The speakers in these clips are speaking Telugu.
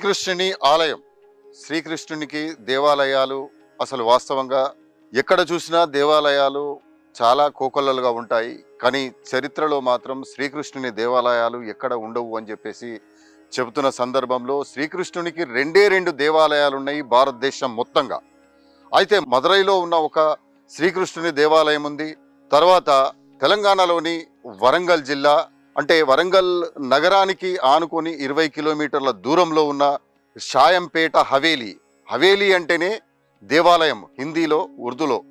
శ్రీకృష్ణుని ఆలయం. శ్రీకృష్ణునికి దేవాలయాలు అసలు వాస్తవంగా ఎక్కడ చూసినా దేవాలయాలు చాలా కోకొల్లలుగా ఉంటాయి. కానీ చరిత్రలో మాత్రం శ్రీకృష్ణుని దేవాలయాలు ఎక్కడ ఉండవు అని చెప్పేసి చెబుతున్న సందర్భంలో శ్రీకృష్ణునికి రెండే రెండు దేవాలయాలు ఉన్నాయి భారతదేశం మొత్తంగా. అయితే మదురైలో ఉన్న ఒక శ్రీకృష్ణుని దేవాలయం ఉంది. తర్వాత తెలంగాణలోని వరంగల్ జిల్లా అంటే వరంగల్ నగరానికి ఆనుకొని 20 కిలోమీటర్ల దూరంలో ఉన్న షాయంపేట హవేలీ. హవేలీ అంటేనే దేవాలయం హిందీలో, ఉర్దూలో.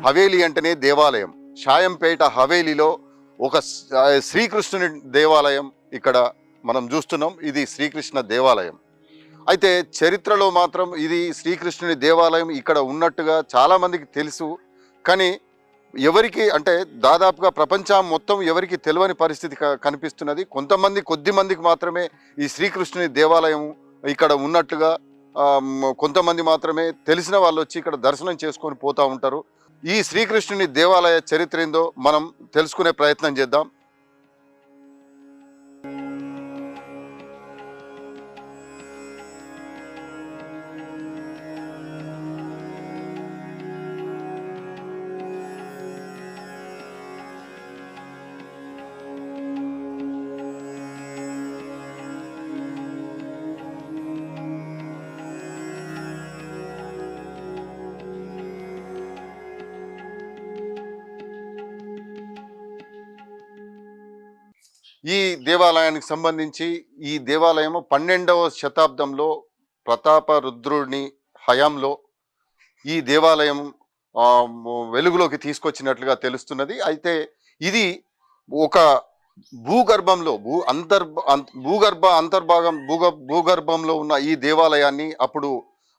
హవేలీ అంటేనే దేవాలయం. షాయంపేట హవేలీలో ఒక శ్రీకృష్ణుని దేవాలయం ఇక్కడ మనం చూస్తున్నాం. ఇది శ్రీకృష్ణ దేవాలయం. అయితే చరిత్రలో మాత్రం ఇది శ్రీకృష్ణుని దేవాలయం ఇక్కడ ఉన్నట్టుగా చాలామందికి తెలుసు. కానీ ఎవరికి అంటే దాదాపుగా ప్రపంచం మొత్తం ఎవరికి తెలియని పరిస్థితి కనిపిస్తున్నది. కొద్ది మందికి మాత్రమే ఈ శ్రీకృష్ణుని దేవాలయం ఇక్కడ ఉన్నట్టుగా కొంతమంది మాత్రమే తెలిసిన వాళ్ళు వచ్చి ఇక్కడ దర్శనం చేసుకొని పోతూ ఉంటారు. ఈ శ్రీకృష్ణుని దేవాలయ చరిత్ర ఏందో మనం తెలుసుకునే ప్రయత్నం చేద్దాం. ఈ దేవాలయానికి సంబంధించి ఈ దేవాలయము 12వ శతాబ్దంలో ప్రతాపరుద్రుని హయాంలో ఈ దేవాలయం వెలుగులోకి తీసుకొచ్చినట్లుగా తెలుస్తున్నది. అయితే ఇది ఒక భూగర్భంలో భూగర్భంలో ఉన్న ఈ దేవాలయాన్ని అప్పుడు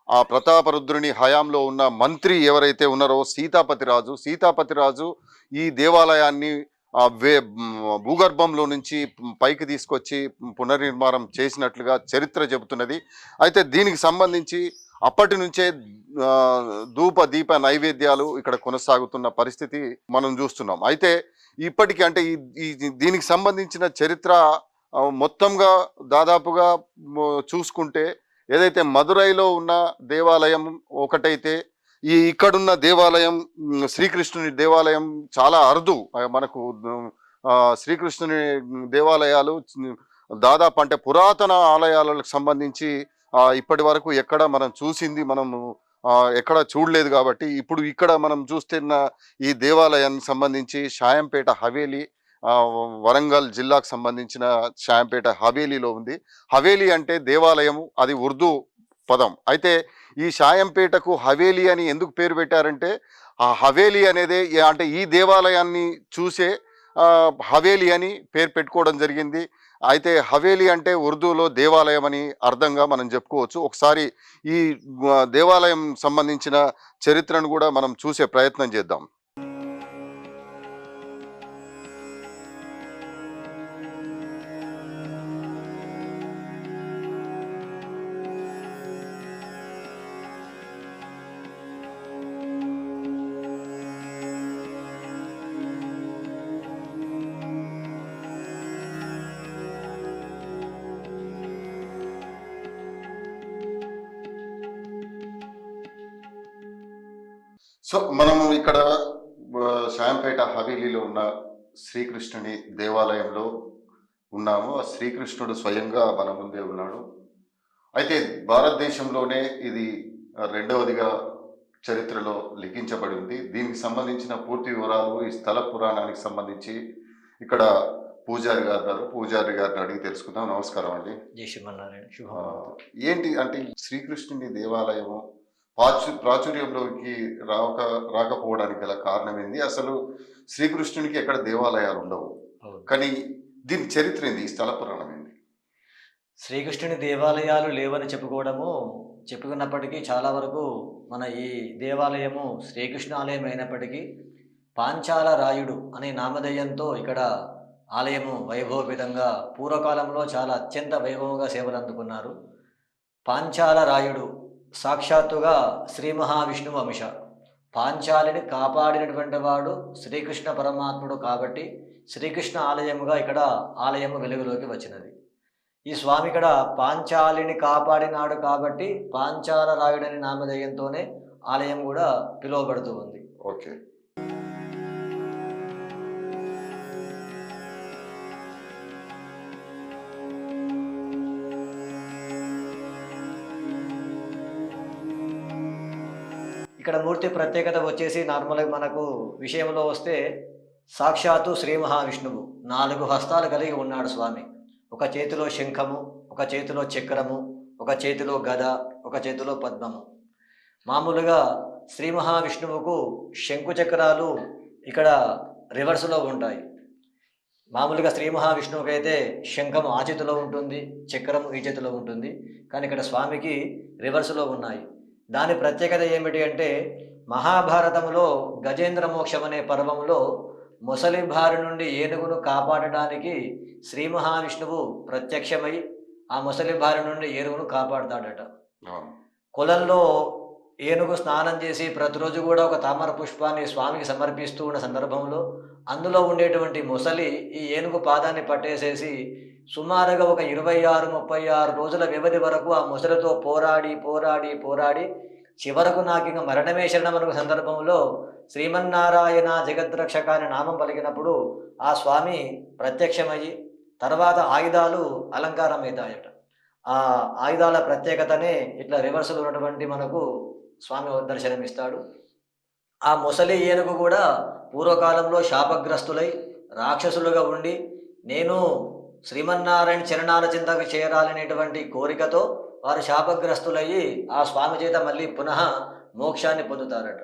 ఆ ప్రతాపరుద్రుని హయాంలో ఉన్న మంత్రి ఎవరైతే ఉన్నారో సీతాపతిరాజు ఈ దేవాలయాన్ని భూగర్భంలో నుంచి పైకి తీసుకొచ్చి పునర్నిర్మాణం చేసినట్లుగా చరిత్ర చెబుతున్నది. అయితే దీనికి సంబంధించి అప్పటి నుంచే దీప నైవేద్యాలు ఇక్కడ కొనసాగుతున్న పరిస్థితి మనం చూస్తున్నాం. అయితే ఇప్పటికీ అంటే ఈ దీనికి సంబంధించిన చరిత్ర మొత్తంగా దాదాపుగా చూసుకుంటే ఏదైతే మదురైలో ఉన్న దేవాలయం ఒకటైతే ఇక్కడున్న దేవాలయం శ్రీకృష్ణుని దేవాలయం చాలా అరుదు. మనకు శ్రీకృష్ణుని దేవాలయాలు దాదాపు అంటే పురాతన ఆలయాలకు సంబంధించి ఇప్పటి వరకు ఎక్కడ మనం చూసింది మనము ఎక్కడ చూడలేదు. కాబట్టి ఇప్పుడు ఇక్కడ మనం చూస్తున్న ఈ దేవాలయానికి సంబంధించి షాయంపేట హవేలీ వరంగల్ జిల్లాకు సంబంధించిన షాయంపేట హవేలీలో ఉంది. హవేలీ అంటే దేవాలయము, అది ఉర్దూ పదం. అయితే ఈ షాయంపేటకు హవేలీ అని ఎందుకు పేరు పెట్టారంటే ఆ హవేలీ అనేది అంటే ఈ దేవాలయాన్ని చూసే హవేలీ అని పేరు పెట్టుకోవడం జరిగింది. అయితే హవేలీ అంటే ఉర్దూలో దేవాలయం అని అర్థంగా మనం చెప్పుకోవచ్చు. ఒకసారి ఈ దేవాలయం సంబంధించిన చరిత్రను కూడా మనం చూసే ప్రయత్నం చేద్దాం. సో మనము ఇక్కడ షాయంపేట హవేలీలో ఉన్న శ్రీకృష్ణుని దేవాలయంలో ఉన్నాము. ఆ శ్రీకృష్ణుడు స్వయంగా మన ముందే ఉన్నాడు. అయితే భారతదేశంలోనే ఇది రెండవదిగా చరిత్రలో లిఖించబడి ఉంది. దీనికి సంబంధించిన పూర్తి వివరాలు ఈ స్థల పురాణానికి సంబంధించి ఇక్కడ పూజారి గారిని అడిగి తెలుసుకుందాం. నమస్కారం అండి. జై శ్రీమన్నారాయణ. ఏంటి అంటే శ్రీకృష్ణుని దేవాలయము ప్రాచుర్యంలోకి రాకపోవడానికి గల కారణం ఏంది? అసలు శ్రీకృష్ణునికి ఎక్కడ దేవాలయాలు ఉండవు, కానీ దీని చరిత్ర ఏంది? ఈ స్థల పురాణం ఏంది? శ్రీకృష్ణుని దేవాలయాలు లేవని చెప్పుకున్నప్పటికీ చాలా వరకు మన ఈ దేవాలయము శ్రీకృష్ణ ఆలయం అయినప్పటికీ పాంచాల రాయుడు అనే నామధేయంతో ఇక్కడ ఆలయము వైభవపేతంగా పూర్వకాలంలో చాలా అత్యంత వైభవంగా సేవలు అందుకున్నారు. పాంచాల రాయుడు సాక్షాత్తుగా శ్రీ మహావిష్ణువు అంశ. పాంచాలిని కాపాడినటువంటి వాడు శ్రీకృష్ణ పరమాత్ముడు కాబట్టి శ్రీకృష్ణ ఆలయముగా ఇక్కడ ఆలయము వెలుగులోకి వచ్చినది. ఈ స్వామి ఇక్కడ పాంచాలిని కాపాడినాడు కాబట్టి పాంచాల రాయుడని నామధేయంతోనే ఆలయం కూడా పిలువబడుతూ ఉంది. ఓకే. ఇక్కడ మూర్తి ప్రత్యేకత వచ్చేసి నార్మల్గా మనకు విషయంలో వస్తే సాక్షాత్తు శ్రీ మహావిష్ణువు 4 హస్తాలు కలిగి ఉన్నాడు స్వామి. ఒక చేతిలో శంఖము, ఒక చేతిలో చక్రము, ఒక చేతిలో గద, ఒక చేతిలో పద్మము. మామూలుగా శ్రీ మహావిష్ణువుకు శంకు చక్రాలు ఇక్కడ రివర్స్లో ఉంటాయి. మామూలుగా శ్రీ మహావిష్ణువుకి అయితే శంఖము ఆ చేతిలో ఉంటుంది, చక్రము ఈ చేతిలో ఉంటుంది. కానీ ఇక్కడ స్వామికి రివర్స్లో ఉన్నాయి. దాని ప్రత్యేకత ఏమిటి అంటే మహాభారతంలో గజేంద్ర మోక్షం అనే పర్వంలో ముసలి బారి నుండి ఏనుగును కాపాడడానికి శ్రీ మహావిష్ణువు ప్రత్యక్షమై ఆ ముసలి బారి నుండి ఏనుగును కాపాడుతాడట. కొలంలో ఏనుగు స్నానం చేసి ప్రతిరోజు కూడా ఒక తామర పుష్పాన్ని స్వామికి సమర్పిస్తూ ఉన్న సందర్భంలో అందులో ఉండేటువంటి ముసలి ఈ ఏనుగు పాదాన్ని పట్టేసేసి సుమారుగా ఒక 26-36 రోజుల వ్యవధి వరకు ఆ ముసలితో పోరాడి చివరకు నాకు ఇంకా మరణమే శరణమనుకు సందర్భంలో శ్రీమన్నారాయణ జగద్రక్షక అనే నామం పలికినప్పుడు ఆ స్వామి ప్రత్యక్షమయ్యి తర్వాత ఆయుధాలు అలంకారం అవుతాయట. ఆ ఆయుధాల ప్రత్యేకతనే ఇట్లా రివర్సల్ ఉన్నటువంటి మనకు స్వామి దర్శనమిస్తాడు. ఆ ముసలి ఏనుగు కూడా పూర్వకాలంలో శాపగ్రస్తులై రాక్షసులుగా ఉండి నేను శ్రీమన్నారాయణ చరణాల చింతకు చేరాలనేటువంటి కోరికతో వారు శాపగ్రస్తులయ్యి ఆ స్వామి చేత మళ్ళీ పునః మోక్షాన్ని పొందుతారట.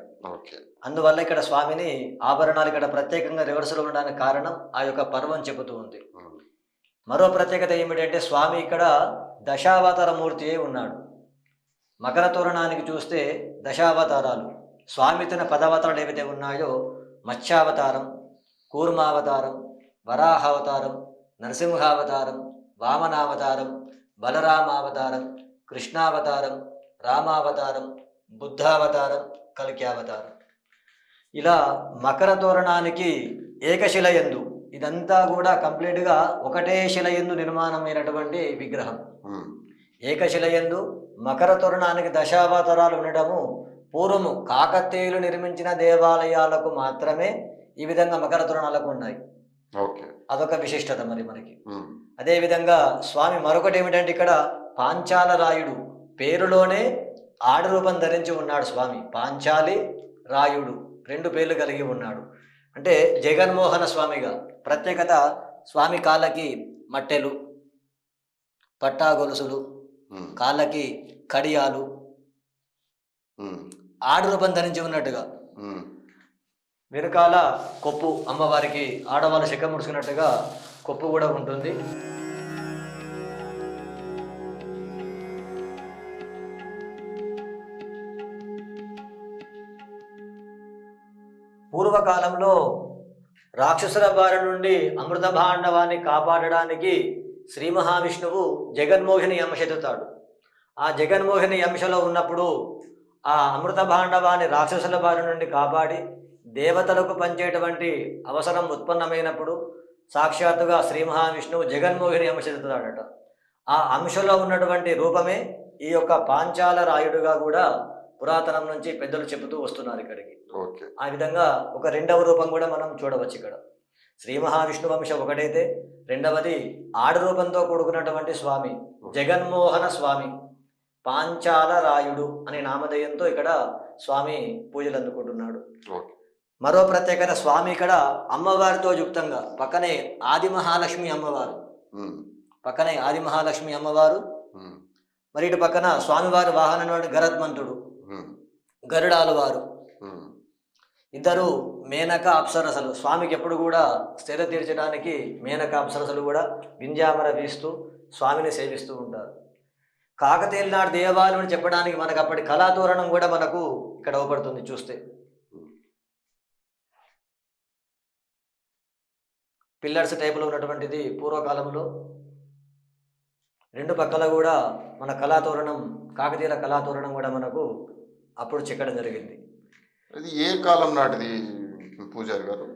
అందువల్ల ఇక్కడ స్వామిని ఆభరణాలు ఇక్కడ ప్రత్యేకంగా రివర్సల్ ఉండడానికి కారణం ఆ యొక్క పర్వం చెబుతూ ఉంది. మరో ప్రత్యేకత ఏమిటంటే స్వామి ఇక్కడ దశావతార మూర్తి అయి ఉన్నాడు. మకర తోరణానికి చూస్తే దశావతారాలు స్వామి తన పదవతారాలు ఏవైతే ఉన్నాయో మత్స్యావతారం, కూర్మావతారం, వరాహావతారం, నరసింహావతారం, వామనావతారం, బలరామావతారం, కృష్ణావతారం, రామావతారం, బుద్ధావతారం, కల్క్యావతారం. ఇలా మకర తోరణానికి ఏకశిలయందు ఇదంతా కూడా కంప్లీట్గా ఒకటే శిలయందు నిర్మాణమైనటువంటి విగ్రహం. ఏకశిలయందు మకర తోరణానికి దశావతారాలు ఉండడము పూర్వము కాకతీయులు నిర్మించిన దేవాలయాలకు మాత్రమే ఈ విధంగా మకర తోరణాలకు ఉన్నాయి. అదొక విశిష్టత మనకి. అదేవిధంగా స్వామి మరొకటి ఏమిటంటే ఇక్కడ పాంచాల రాయుడు పేరులోనే ఆడ రూపం ధరించి ఉన్నాడు స్వామి. పాంచాలి రాయుడు 2 పేర్లు కలిగి ఉన్నాడు. అంటే జగన్మోహన స్వామిగా ప్రత్యేకత స్వామి కాళ్ళకి మట్టెలు, పట్టా గొలుసులు, కాళ్ళకి కడియాలు ఆడ రూపం ధరించి ఉన్నట్టుగా, వెనుకాల కొప్పు అమ్మవారికి ఆడవాళ్ళు శిఖ ముడుచుకున్నట్టుగా కొప్పు కూడా ఉంటుంది. పూర్వకాలంలో రాక్షసుల బారి నుండి అమృత భాండవాన్ని కాపాడడానికి శ్రీ మహావిష్ణువు జగన్మోహిని అంశ ఎత్తుతాడు. ఆ జగన్మోహిని అంశలో ఉన్నప్పుడు ఆ అమృత భాండవాన్ని రాక్షసుల బారి నుండి కాపాడి దేవతలకు పంచేటువంటి అవసరం ఉత్పన్నమైనప్పుడు సాక్షాత్తుగా శ్రీ మహావిష్ణువు జగన్మోహిని అంశ ఎత్తుతాడట. ఆ అంశలో ఉన్నటువంటి రూపమే ఈ యొక్క పాంచాల రాయుడుగా కూడా పురాతనం నుంచి పెద్దలు చెబుతూ వస్తున్నారు ఇక్కడికి. ఆ విధంగా ఒక రెండవ రూపం కూడా మనం చూడవచ్చు ఇక్కడ. శ్రీ మహావిష్ణు వంశ ఒకటైతే రెండవది ఆడ రూపంతో కూడుకున్నటువంటి స్వామి జగన్మోహన స్వామి పాంచాల రాయుడు అనే నామధేయంతో ఇక్కడ స్వామి పూజలు అందుకుంటున్నాడు. మరో ప్రత్యేకత స్వామి ఇక్కడ అమ్మవారితో యుక్తంగా పక్కనే ఆది మహాలక్ష్మి అమ్మవారు, మరి ఇటు పక్కన స్వామివారి వాహనం గరుత్మంతుడు, గరుడాలు వారు, ఇద్దరు మేనక అప్సరసలు. స్వామికి ఎప్పుడు కూడా స్థిర తీర్చడానికి మేనక అప్సరసలు కూడా వింజామర వీస్తూ స్వామిని సేవిస్తూ ఉంటారు. కాకతీయుల నాడు దేవాలయం చెప్పడానికి మనకు అప్పటి కళాతోరణం కూడా మనకు ఇక్కడ అవపడుతుంది చూస్తే. పిల్లర్స్ టైపులో ఉన్నటువంటిది పూర్వకాలంలో. రెండు పక్కల కూడా మన కళాతోరణం, కాకతీయుల కళాతోరణం కూడా మనకు అప్పుడు చెక్కడం జరిగింది. ఇది ఏ కాలం నాటిది పూజారి గారు?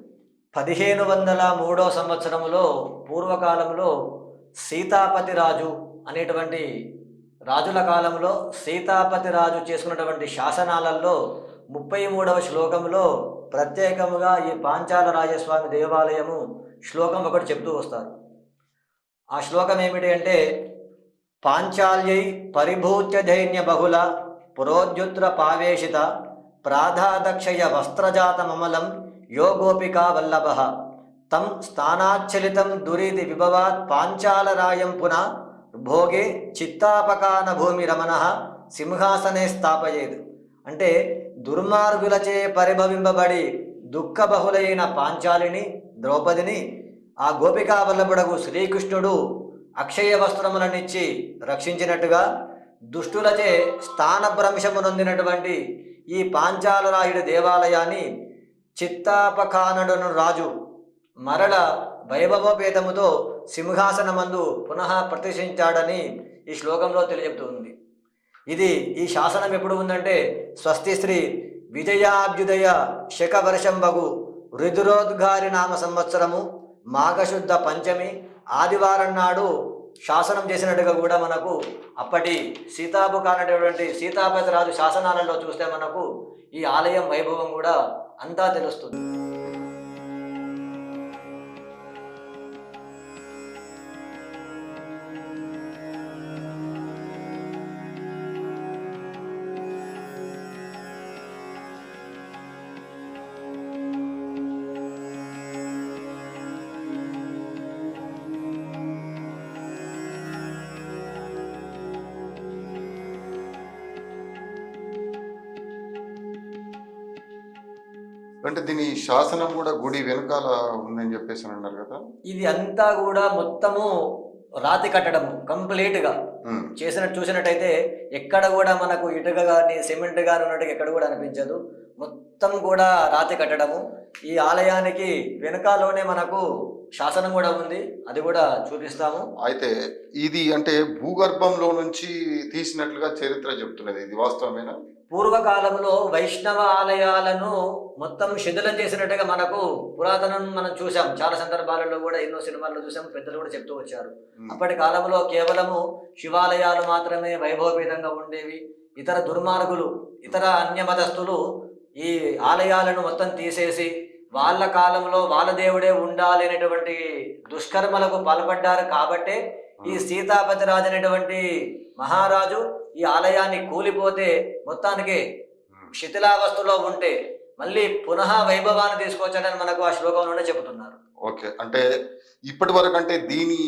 1503 సంవత్సరంలో పూర్వకాలంలో సీతాపతి రాజు అనేటువంటి రాజుల కాలంలో సీతాపతి రాజు చేసుకున్నటువంటి శాసనాలలో 33వ శ్లోకంలో ప్రత్యేకముగా ఈ పాంచాల రాజస్వామి దేవాలయము శ్లోకం ఒకటి చెప్తూ వస్తారు. ఆ శ్లోకం ఏమిటి అంటే, పాంచాల్యై పరిభూత్య ధైన్య బహుళ పురోద్యుత్ర పావేశిత ప్రాధాదక్షయ వస్త్రజాతమమలం యో గోపికా వల్లభ తం స్థానాచ్చలితం దురీతి విభవాత్ పాంచాలరాయం పునః భోగే చిత్తాపకాన భూమి రమణ సింహాసనే స్థాపయేది. అంటే దుర్మార్గులచే పరిభవింపబడి దుఃఖబహులైన పాంచాలిని ద్రౌపదిని ఆ గోపికా వల్లభుడగు శ్రీకృష్ణుడు అక్షయ వస్త్రములనిచ్చి రక్షించినట్టుగా, దుష్టులచే స్థానభ్రంశము నొందినటువంటి ఈ పాంచాలరాయుడి దేవాలయాన్ని చిత్తాపకానుడను రాజు మరల వైభవోపేతముతో సింహాసనమందు పునః ప్రతిష్ఠించాడని ఈ శ్లోకంలో తెలియజెప్తుంది. ఇది ఈ శాసనం ఎప్పుడు ఉందంటే, స్వస్తి శ్రీ విజయాభ్యుదయ శకవర్షం బగు రుద్రోద్గారి నామ సంవత్సరము మాఘశుద్ధ పంచమి ఆదివారం నాడు శాసనం చేసినట్టుగా కూడా మనకు అప్పటి సీతాపకానటువంటి సీతాపతి రాజు శాసనాలలో చూస్తే మనకు ఈ ఆలయం వైభవం కూడా అంతా తెలుస్తుంది. అంటే దీని శాసనం కూడా గుడి వెనకాల ఉందని చెప్పేసి అని అన్నారు కదా? ఇది అంతా కూడా మొత్తము రాతి కట్టడము కంప్లీట్గా ఉమ్, చేసినట్టు చూసినట్టయితే ఎక్కడ కూడా మనకు ఇటుక కానీ సిమెంట్ కానీ ఉన్నట్టుగా ఎక్కడ కూడా అనిపించదు. మొత్తం కూడా రాతి కట్టడము. ఈ ఆలయానికి వెనకాలోనే మనకు శాసనం కూడా ఉంది, అది కూడా చూపిస్తాము. అయితే ఇది అంటే భూగర్భంలో నుంచి తీసినట్లుగా చరిత్ర చెప్తున్నది, ఇది వాస్తవమేనా? పూర్వకాలంలో వైష్ణవ ఆలయాలను మొత్తం శిథిలం చేసినట్టుగా మనకు పురాతనం మనం చూసాం. చాలా సందర్భాలలో కూడా ఎన్నో సినిమాల్లో చూసాం, పెద్దలు కూడా చెప్తూ వచ్చారు. ఉమ్, అప్పటి కాలంలో కేవలము శివాలయాలు మాత్రమే వైభవపేతంగా ఉండేవి. ఇతర దుర్మార్గులు, ఇతర అన్యమతస్థులు ఈ ఆలయాలను మొత్తం తీసేసి వాళ్ళ కాలంలో వాళ్ళ దేవుడే ఉండాలి అనేటువంటి దుష్కర్మలకు పాల్పడ్డారు. కాబట్టే ఈ సీతాపతి రాజు అనేటువంటి మహారాజు ఈ ఆలయాన్ని కూలిపోతే మొత్తానికి ఉమ్. శిథిలావస్థలో ఉంటే మళ్ళీ పునః వైభవాన్ని తీసుకొచ్చాడని మనకు ఆ శ్లోకంలోనే చెబుతున్నారు. ఓకే, అంటే ఇప్పటి వరకు అంటే దీని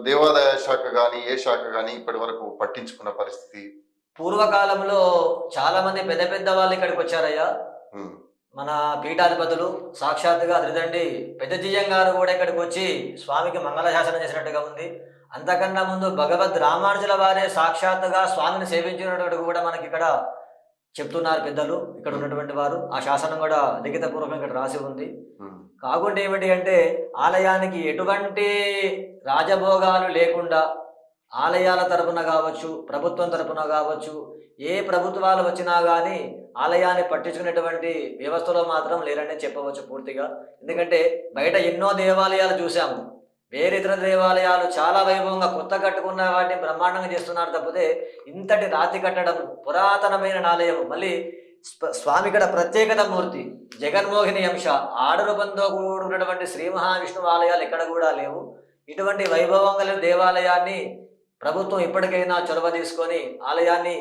దేవాదాయ శాఖ కానీ ఏ శాఖ కానీ ఇప్పటి వరకు పట్టించుకున్న పరిస్థితి? పూర్వకాలంలో చాలా మంది పెద్ద పెద్ద వాళ్ళు ఇక్కడికి వచ్చారయ్యా. ఉమ్, మన పీఠాధిపతులు సాక్షాత్తుగా అదిదండి పెద్దజీయం గారు కూడా ఇక్కడికి వచ్చి స్వామికి మంగళశాసనం చేసినట్టుగా ఉంది. అంతకన్నా ముందు భగవద్ రామానుజుల వారే సాక్షాత్తుగా స్వామిని సేవించినట్టు కూడా మనకి ఇక్కడ చెప్తున్నారు పెద్దలు, ఇక్కడ ఉన్నటువంటి వారు. ఆ శాసనం కూడా లిఖితపూర్వకంగా ఇక్కడ రాసి ఉంది. ఉమ్, కాకుండా ఏమిటి అంటే, ఆలయానికి ఎటువంటి రాజభోగాలు లేకుండా ఆలయాల తరపున కావచ్చు, ప్రభుత్వం తరపున కావచ్చు, ఏ ప్రభుత్వాలు వచ్చినా కానీ ఆలయాన్ని పట్టించుకునేటువంటి వ్యవస్థలో మాత్రం లేరనే చెప్పవచ్చు పూర్తిగా. ఎందుకంటే బయట ఎన్నో దేవాలయాలు చూసాము, వేరే ఇతర దేవాలయాలు చాలా వైభవంగా కొత్త కట్టుకున్న వాటిని బ్రహ్మాండంగా చేస్తున్నారు తప్పితే ఇంతటి రాతి కట్టడం పురాతనమైన ఆలయం, మళ్ళీ స్వామి ఇక్కడ ప్రత్యేకత మూర్తి జగన్మోహిని అంశ ఆడరూపంతో కూడినటువంటి శ్రీ మహావిష్ణువు ఆలయాలు ఎక్కడ కూడా లేవు. ఇటువంటి వైభవం కలిగిన దేవాలయాన్ని ప్రభుత్వం ఇప్పటికైనా చొరవ తీసుకొని ఆలయాన్ని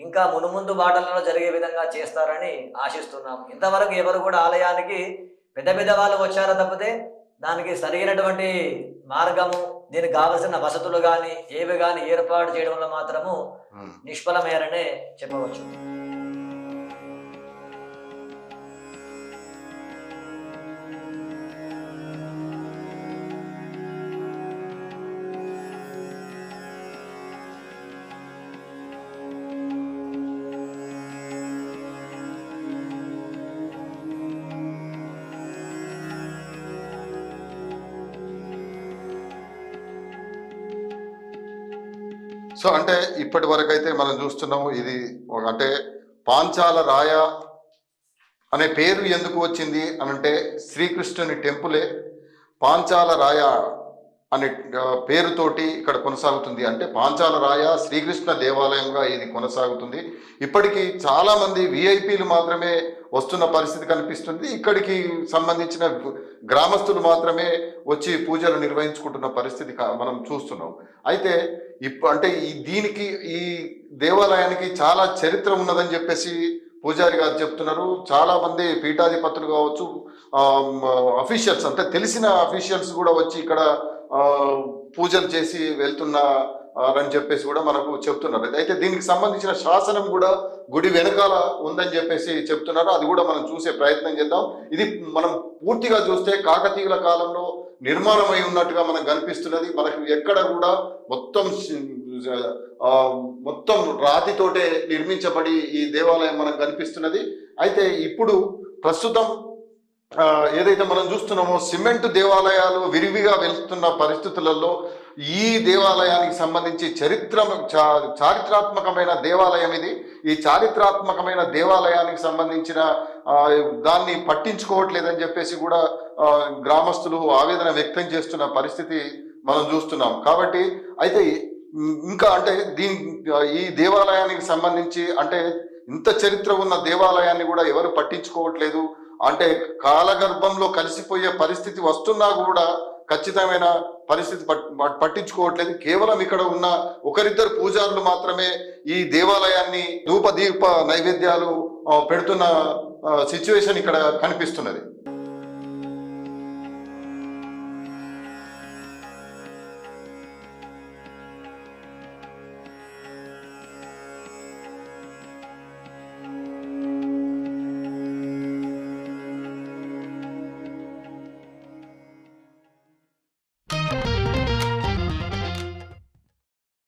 ఇంకా మునుముందు బాటలలో జరిగే విధంగా చేస్తారని ఆశిస్తున్నాం. ఇంతవరకు ఎవరు కూడా ఆలయానికి పెద్ద పెద్ద వాళ్ళు వచ్చారో తప్పితే దానికి సరైనటువంటి మార్గము, దీనికి కావలసిన వసతులు కానీ ఏవి కానీ ఏర్పాటు చేయడంలో మాత్రము నిష్ఫలమయ్యారనే చెప్పవచ్చు. సో అంటే ఇప్పటి వరకు అయితే మనం చూస్తున్నాము ఇది అంటే పాంచాల రాయ అనే పేరు ఎందుకు వచ్చింది అని అంటే శ్రీకృష్ణుని టెంపులే పాంచాల రాయ అనే పేరుతోటి ఇక్కడ కొనసాగుతుంది. అంటే పాంచాల రాయ శ్రీకృష్ణ దేవాలయంగా ఇది కొనసాగుతుంది. ఇప్పటికీ చాలా మంది విఐపీలు మాత్రమే వస్తున్న పరిస్థితి కనిపిస్తుంది. ఇక్కడికి సంబంధించిన గ్రామస్తులు మాత్రమే వచ్చి పూజలు నిర్వహించుకుంటున్న పరిస్థితి మనం చూస్తున్నాం. అయితే అంటే దీనికి ఈ దేవాలయానికి చాలా చరిత్ర ఉన్నదని చెప్పేసి పూజారి గారు చెప్తున్నారు. చాలా మంది పీఠాధిపతులు కావచ్చు, అఫీషియల్స్ అంటే తెలిసిన అఫీషియల్స్ కూడా వచ్చి ఇక్కడ పూజలు చేసి వెళ్తున్నారని చెప్పేసి కూడా మనకు చెప్తున్నారు. అయితే దీనికి సంబంధించిన శాసనం కూడా గుడి వెనకాల ఉందని చెప్పేసి చెప్తున్నారు. అది కూడా మనం చూసే ప్రయత్నం చేద్దాం. ఇది మనం పూర్తిగా చూస్తే కాకతీయుల కాలంలో నిర్మాణమై ఉన్నట్టుగా మనకు కనిపిస్తున్నది. మనకు ఎక్కడ కూడా మొత్తం రాతితోటే నిర్మించబడి ఈ దేవాలయం మనకు కనిపిస్తున్నది. అయితే ఇప్పుడు ప్రస్తుతం ఏదైతే మనం చూస్తున్నామో సిమెంట్ దేవాలయాలు విరివిగా వెళ్తున్న పరిస్థితులలో ఈ దేవాలయానికి సంబంధించి చారిత్రాత్మకమైన దేవాలయం ఇది. ఈ చారిత్రాత్మకమైన దేవాలయానికి సంబంధించిన దాన్ని పట్టించుకోవట్లేదని చెప్పేసి కూడా గ్రామస్తులు ఆవేదన వ్యక్తం చేస్తున్న పరిస్థితి మనం చూస్తున్నాం. కాబట్టి అయితే ఇంకా అంటే ఈ దేవాలయానికి సంబంధించి అంటే ఇంత చరిత్ర ఉన్న దేవాలయాన్ని కూడా ఎవరు పట్టించుకోవట్లేదు. అంటే కాలగర్భంలో కలిసిపోయే పరిస్థితి వస్తున్నా కూడా ఖచ్చితమైన పరిస్థితి పట్టించుకోవట్లేదు. కేవలం ఇక్కడ ఉన్న ఒకరిద్దరు పూజారులు మాత్రమే ఈ దేవాలయాన్ని ధూప దీప నైవేద్యాలు పెడుతున్న సిచ్యువేషన్ ఇక్కడ కనిపిస్తున్నది.